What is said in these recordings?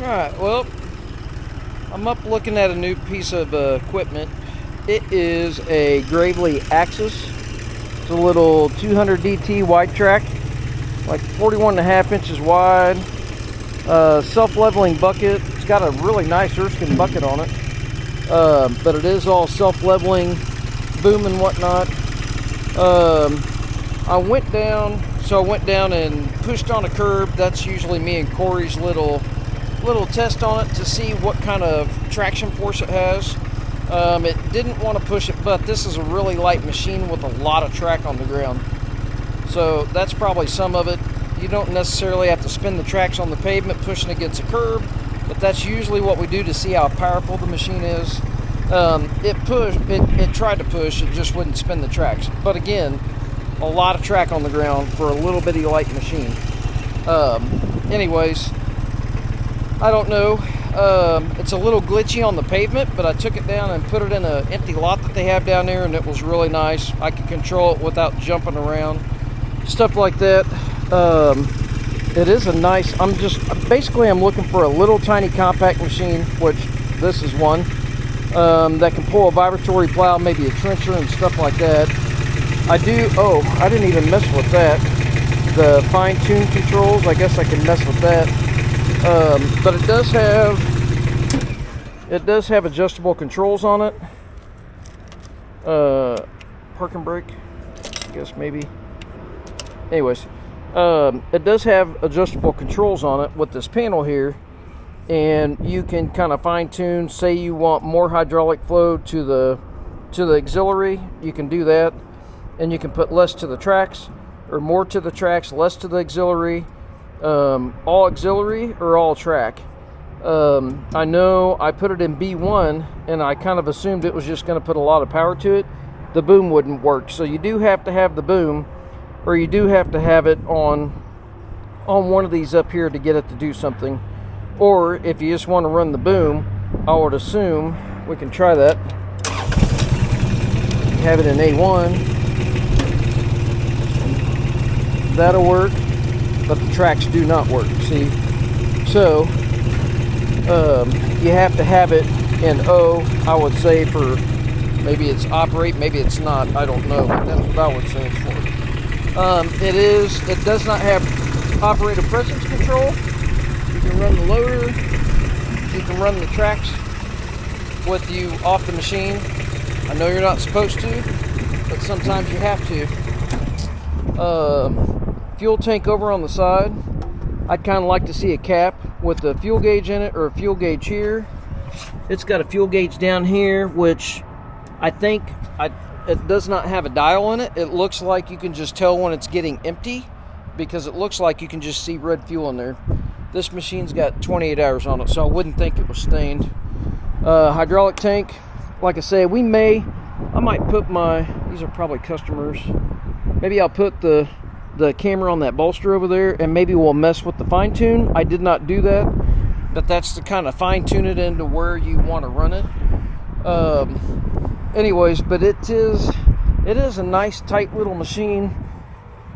Alright, well, I'm up looking at a new piece of equipment. It is a Gravely Axis. It's a little 200 DT wide track, like 41.5 inches wide. Self-leveling bucket. It's got a really nice Erskine bucket on it, but it is all self-leveling, boom and whatnot. I went down and pushed on a curb. That's usually me and Corey's little test on it to see what kind of traction force it has. It didn't want to push it, but this is a really light machine with a lot of track on the ground. So that's probably some of it. You don't necessarily have to spin the tracks on the pavement pushing against a curb, but that's usually what we do to see how powerful the machine is. It tried to push, it just wouldn't spin the tracks. But again, a lot of track on the ground for a little bitty light machine. Anyways, I don't know. It's a little glitchy on the pavement, but I took it down and put it in an empty lot that they have down there, and it was really nice. I could control it without jumping around, stuff like that. It is a nice, I'm looking for a little tiny compact machine, which this is one, that can pull a vibratory plow, maybe a trencher and stuff like that. I didn't even mess with that. The fine-tune controls, I guess I can mess with that. But it does have adjustable controls on it. Park and brake, I guess maybe. Anyways, it does have adjustable controls on it with this panel here, and you can kind of fine-tune. Say you want more hydraulic flow to the auxiliary, you can do that, and you can put less to the tracks, or more to the tracks, less to the auxiliary. All auxiliary or all track. I know I put it in B1 and I kind of assumed it was just going to put a lot of power to it. The boom wouldn't work, so you do have to have the boom, or you do have to have it on one of these up here to get it to do something. Or if you just want to run the boom, I would assume we can try that. Have it in A1. That'll work, but the tracks do not work, see? So you have to have it in O, I would say, for maybe it's operate, maybe it's not, I don't know, but that's what I would say it's for. It does not have operator presence control. You can run the loader, you can run the tracks with you off the machine. I know you're not supposed to, but sometimes you have to. Fuel tank over on the side. I'd kind of like to see a cap with a fuel gauge in it, or a fuel gauge here. It's got a fuel gauge down here, which I think it does not have a dial in it. It looks like you can just tell when it's getting empty, because it looks like you can just see red fuel in there. This machine's got 28 hours on it, so I wouldn't think it was stained. Hydraulic tank, like I say, I might put these are probably customers. Maybe I'll put the camera on that bolster over there, and maybe we'll mess with the fine tune. I did not do that, but that's to kind of fine tune it into where you want to run it. Anyways, but it is a nice tight little machine.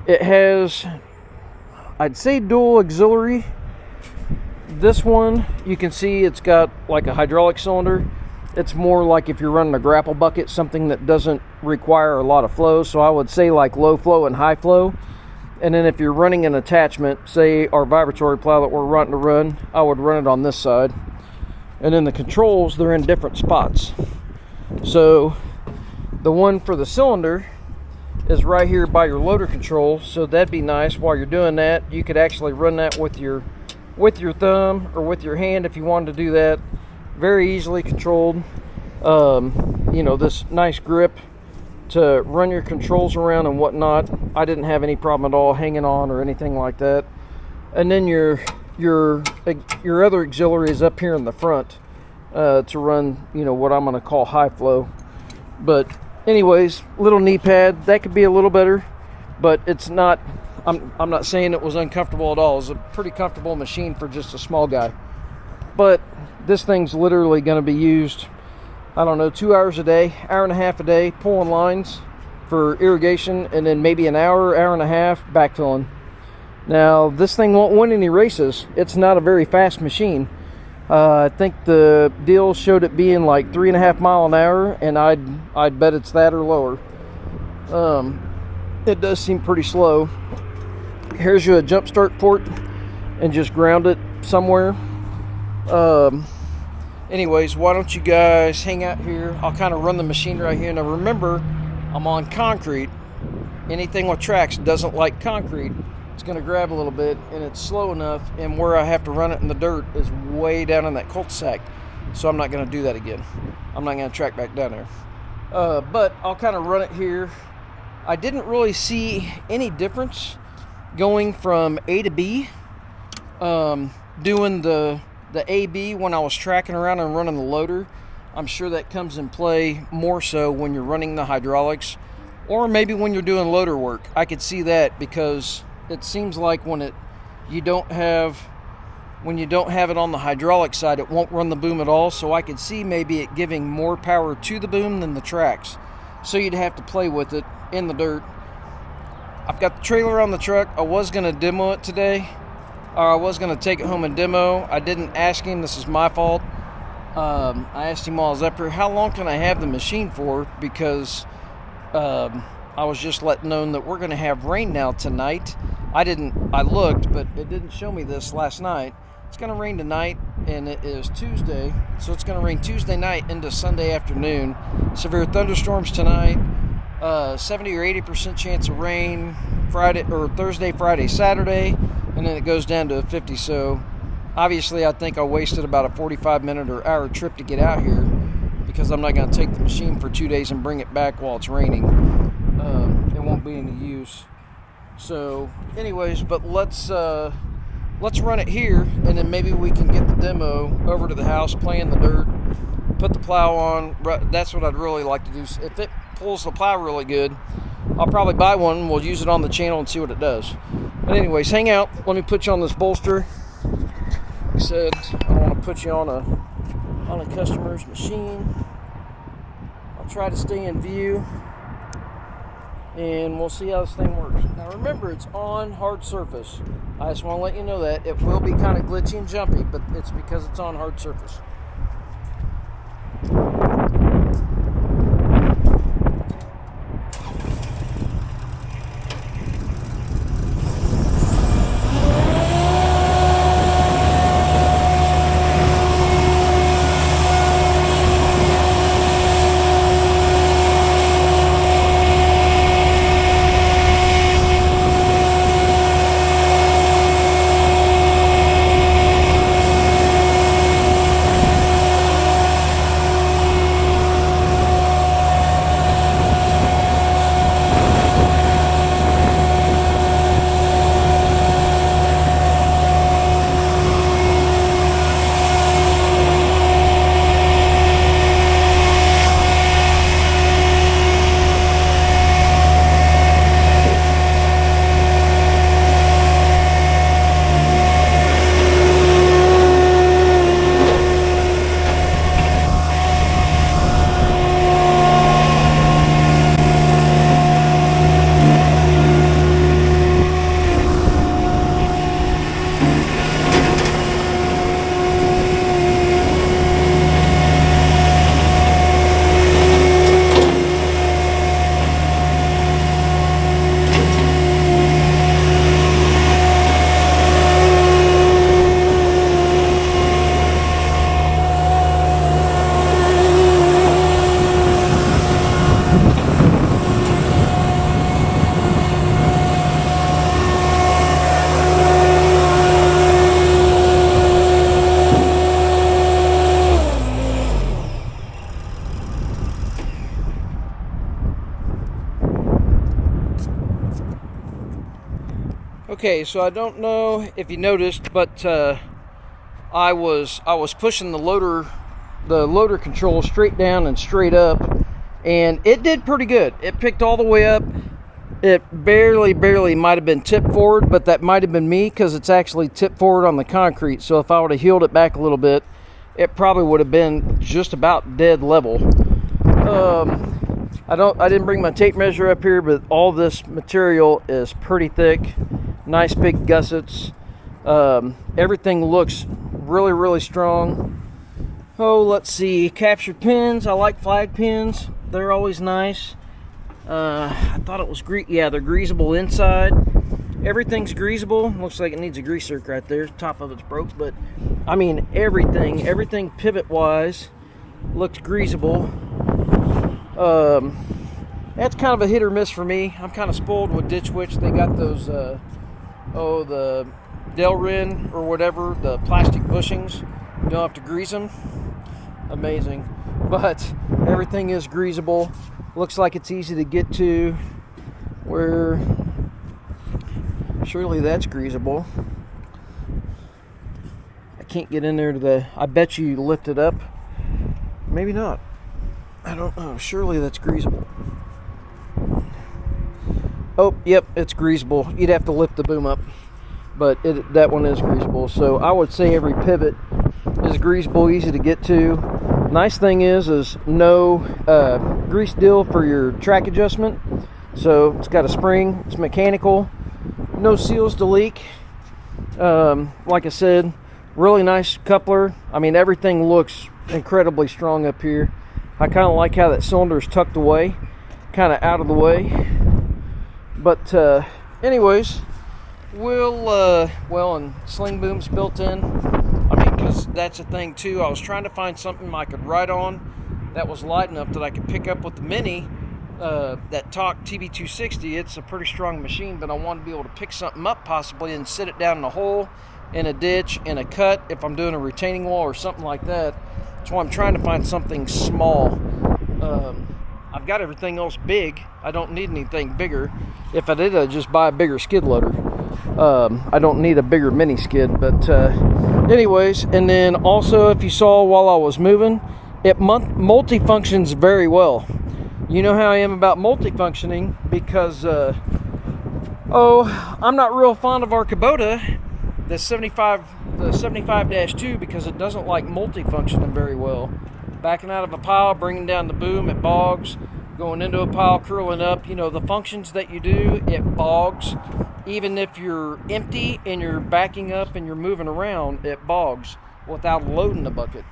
It has, I'd say, dual auxiliary. This one, you can see it's got like a hydraulic cylinder. It's more like if you're running a grapple bucket, something that doesn't require a lot of flow. So I would say like low flow and high flow. And then if you're running an attachment, say our vibratory plow that we're wanting to run, I would run it on this side. And then the controls, they're in different spots. So the one for the cylinder is right here by your loader control. So that'd be nice. While you're doing that, you could actually run that with your thumb or with your hand if you wanted to do that. Very easily controlled. This nice grip to run your controls around and whatnot. I didn't have any problem at all hanging on or anything like that. And then your other auxiliary is up here in the front to run, what I'm going to call high flow. But anyways, little knee pad, that could be a little better, but it's not. I'm not saying it was uncomfortable at all. It's a pretty comfortable machine for just a small guy. But this thing's literally going to be used, I don't know, 2 hours a day, hour and a half a day, pulling lines for irrigation, and then maybe an hour and a half backfilling. Now, this thing won't win any races. It's not a very fast machine, I think the deal showed it being like 3.5 miles an hour, and I'd bet it's that or lower. It does seem pretty slow. Here's you a jump start port, and just ground it somewhere. Anyways, why don't you guys hang out here? I'll kind of run the machine right here. Now remember, I'm on concrete. Anything with tracks doesn't like concrete. It's going to grab a little bit, and it's slow enough, and where I have to run it in the dirt is way down in that cul-de-sac, so I'm not going to do that again. I'm not going to track back down there. But I'll kind of run it here. I didn't really see any difference going from A to B, doing the AB when I was tracking around and running the loader. I'm sure that comes in play more so when you're running the hydraulics, or maybe when you're doing loader work. I could see that because it seems like when you don't have it on the hydraulic side, it won't run the boom at all. So I could see maybe it giving more power to the boom than the tracks. So you'd have to play with it in the dirt. I've got the trailer on the truck. I was going to demo it today. I was going to take it home and demo. I didn't ask him. This is my fault. I asked him while I was up here, how long can I have the machine for? Because I was just letting known that we're going to have rain now tonight. I looked, but it didn't show me this last night. It's going to rain tonight, and it is Tuesday, so it's going to rain Tuesday night into Sunday afternoon. Severe thunderstorms tonight, 70 or 80% chance of rain Friday or Thursday, Friday, Saturday, and then it goes down to 50. So obviously I think I wasted about a 45-minute or hour trip to get out here, because I'm not going to take the machine for 2 days and bring it back while it's raining. It won't be any use. So anyways, but let's run it here, and then maybe we can get the demo over to the house, play in the dirt, put the plow on. That's what I'd really like to do. If it pulls the plow really good, I'll probably buy one and we'll use it on the channel and see what it does. But anyways, hang out. Let me put you on this bolster. Like I said, I want to put you on a customer's machine. I'll try to stay in view, and we'll see how this thing works. Now remember, it's on hard surface. I just want to let you know that it will be kind of glitchy and jumpy, but it's because it's on hard surface. Okay, so I don't know if you noticed, but I was pushing the loader control straight down and straight up, and it did pretty good. It picked all the way up. It barely might have been tipped forward, but that might have been me, because it's actually tipped forward on the concrete. So if I would have heeled it back a little bit, it probably would have been just about dead level. I didn't bring my tape measure up here, but all this material is pretty thick. Nice big gussets. Everything looks Really, really strong. Oh, let's see. Captured pins. I like flag pins. They're always nice. I thought it was yeah, they're greasable inside. Everything's greasable. Looks like it needs a greaser right there. Top of it's broke, but I mean everything pivot wise looks greasable. That's kind of a hit or miss for me. I'm kind of spoiled with Ditch Witch. They got those the Delrin or whatever, the plastic bushings. You don't have to grease them. Amazing. But everything is greasable. Looks like it's easy to get to. Where surely that's greasable. I can't get in there to I bet you lift it up. Maybe not. I don't know. Surely that's greasable. Oh, yep, it's greasable. You'd have to lift the boom up. But that one is greasable. So I would say every pivot is greasable, easy to get to. Nice thing is no grease deal for your track adjustment. So it's got a spring, it's mechanical, no seals to leak. Like I said, really nice coupler. I mean, everything looks incredibly strong up here. I kind of like how that cylinder is tucked away, kind of out of the way. But anyways, and sling boom's built in. I mean, because that's a thing too. I was trying to find something I could ride on that was light enough that I could pick up with the Mini. That Talk TB260, it's a pretty strong machine, but I want to be able to pick something up possibly and sit it down in a hole, in a ditch, in a cut, if I'm doing a retaining wall or something like that. That's why I'm trying to find something small. I've got everything else big. I don't need anything bigger. If I did, I'd just buy a bigger skid loader. I don't need a bigger mini skid, but anyways, and then also, if you saw while I was moving, it multi-functions very well. You know how I am about multi-functioning because I'm not real fond of our Kubota, the 75-2, because it doesn't like multi-functioning very well. Backing out of a pile, bringing down the boom, it bogs. Going into a pile, curling up, you know, the functions that you do, it bogs. Even if you're empty and you're backing up and you're moving around, it bogs without loading the bucket.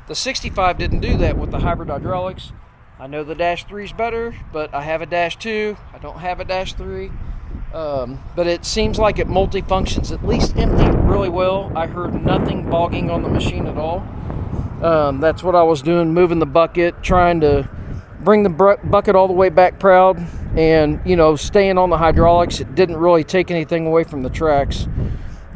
The 65 didn't do that with the hybrid hydraulics. I know the Dash 3 is better, but I have a Dash 2. I don't have a Dash 3. But it seems like it multi-functions, at least empty, really well. I heard nothing bogging on the machine at all. That's what I was doing, moving the bucket, trying to bring the bucket all the way back proud, and, you know, staying on the hydraulics. It didn't really take anything away from the tracks.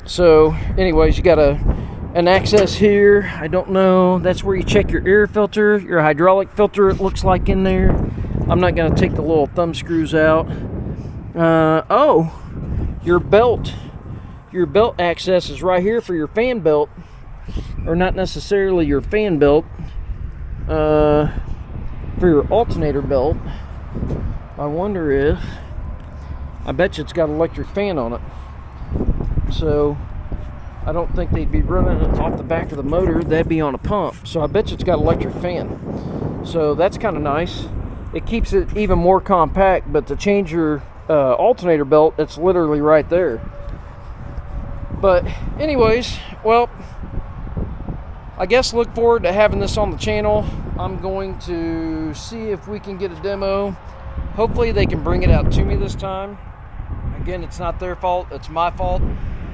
So anyways, you got an access here. I don't know, that's where you check your air filter, your hydraulic filter, it looks like, in there. I'm not going to take the little thumb screws out. Your belt access is right here for your fan belt, or not necessarily your fan belt, for your alternator belt. I wonder if, I bet you it's got an electric fan on it. So I don't think they'd be running it off the back of the motor. That'd be on a pump. So I bet you it's got an electric fan. So that's kind of nice. It keeps it even more compact, but to change your alternator belt, it's literally right there. But anyways, well, I guess look forward to having this on the channel. I'm going to see if we can get a demo. Hopefully they can bring it out to me this time. Again, it's not their fault, it's my fault.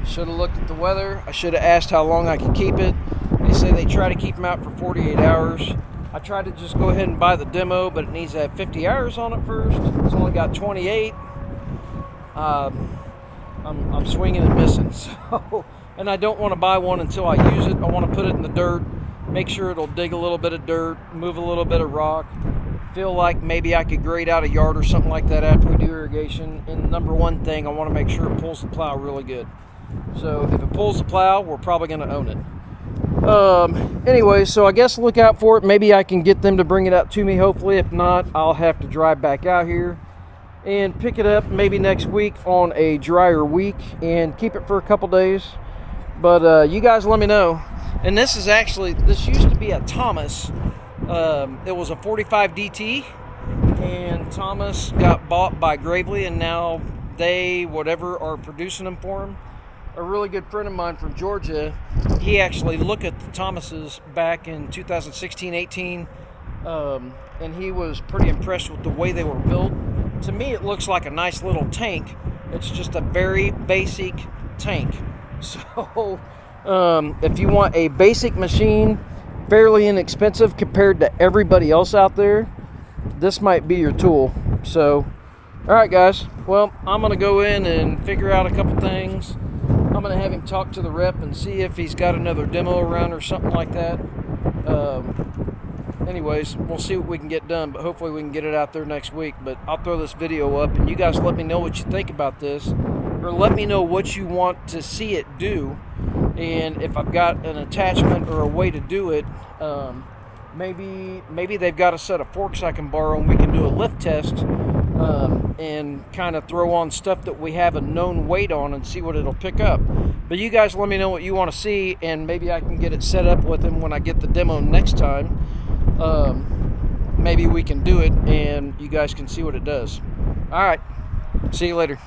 Should have looked at the weather. I should have asked how long I could keep it. They say they try to keep them out for 48 hours. I tried to just go ahead and buy the demo, but it needs to have 50 hours on it first. It's only got 28. I'm swinging and missing. So, and I don't want to buy one until I use it. I want to put it in the dirt, make sure it'll dig a little bit of dirt, move a little bit of rock. Feel like maybe I could grade out a yard or something like that after we do irrigation. And number one thing, I want to make sure it pulls the plow really good. So if it pulls the plow, we're probably going to own it. Anyway, so I guess look out for it. Maybe I can get them to bring it out to me, hopefully. If not, I'll have to drive back out here and pick it up maybe next week on a drier week and keep it for a couple days. But you guys let me know. And this is actually, this used to be a Thomas. It was a 45 DT, and Thomas got bought by Gravely, and now they, whatever, are producing them for him. a really good friend of mine from Georgia, he actually looked at the Thomases back in 2016-18, and he was pretty impressed with the way they were built. To me, it looks like a nice little tank. It's just a very basic tank. So if you want a basic machine, fairly inexpensive compared to everybody else out there, this might be your tool. So alright guys, well, I'm going to go in and figure out a couple things. I'm going to have him talk to the rep and see if he's got another demo around or something like that. Anyways, we'll see what we can get done, but hopefully we can get it out there next week. But I'll throw this video up, and you guys let me know what you think about this, or let me know what you want to see it do, and if I've got an attachment or a way to do it. Maybe they've got a set of forks I can borrow, and we can do a lift test and kind of throw on stuff that we have a known weight on and see what it'll pick up. But you guys let me know what you want to see, and maybe I can get it set up with him when I get the demo next time. Maybe we can do it and you guys can see what it does. All right, see you later.